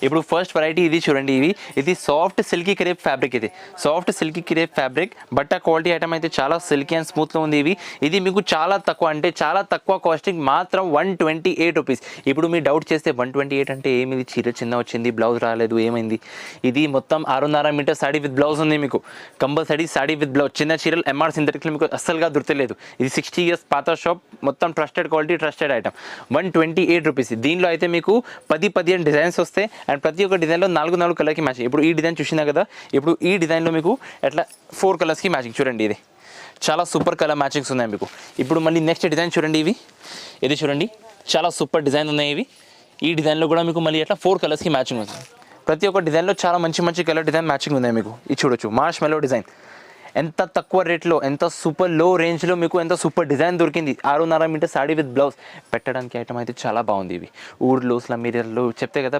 ఇప్పుడు first variety ఇది చూడండి, ఇది సాఫ్ట్ సిల్కీ క్రేప్ ఫ్యాబ్రిక్, ఇది సాఫ్ట్ సిల్కీ క్రేప్ ఫ్యాబ్రిక్. బట్ట క్వాలిటీ ఐటమ్ అయితే చాలా సిల్కీ అండ్ స్మూత్లో ఉంది. ఇది మీకు చాలా తక్కువ, అంటే చాలా తక్కువ కాస్టింగ్, మాత్రం 128 రూపీస్. ఇప్పుడు మీరు డౌట్ చేస్తే 128 అంటే ఏమిది, చీర చిన్న వచ్చింది, బ్లౌజ్ రాలేదు, ఏమైంది? ఇది మొత్తం 6.5 మీటర్ సాడీ విత్ బ్లౌజ్ ఉంది మీకు, కంపల్సరీ సాడీ విత్ బ్లౌజ్. చిన్న చీరలు ఎంఆర్ సింథటిక్లో మీకు అస్సలుగా దొరకలేదు. ఇది 60 years పాత షాప్, మొత్తం trusted quality, trusted item. 128 rupees. దీనిలో అయితే మీకు 10-15 డిజైన్స్ వస్తాయి, అండ్ ప్రతి ఒక్క డిజైన్లో 4 కలర్కి మ్యాచింగ్. ఇప్పుడు ఈ డిజైన్ చూసినా కదా, ఇప్పుడు ఈ డిజైన్లో మీకు ఎట్లా 4 కలర్స్కి మ్యాచింగ్. చూడండి, ఇది చాలా సూపర్ కలర్ మ్యాచింగ్స్ ఉన్నాయి మీకు. ఇప్పుడు మళ్ళీ నెక్స్ట్ డిజైన్ చూడండి, ఇది చూడండి, చాలా సూపర్ డిజైన్ ఉన్నాయి. ఈ డిజైన్లో కూడా మీకు మళ్ళీ అట్లా 4 కలర్స్కి మ్యాచింగ్ ఉంది. ప్రతి ఒక్క డిజైన్లో చాలా మంచి కలర్ డిజైన్ మ్యాచింగ్ ఉన్నాయి మీకు. ఇది చూడొచ్చు, మార్ష్ మెలో డిజైన్. ఎంత తక్కువ రేట్లో, ఎంత సూపర్ లో రేంజ్లో మీకు ఎంత సూపర్ డిజైన్ దొరికింది. 6.5 మీటర్ సాడీ విత్ బ్లౌజ్. పెట్టడానికి ఐటమ్ అయితే చాలా బాగుంది. ఇవి ఊర్లో స్లమ్ ఏరియాలో చెప్తే కదా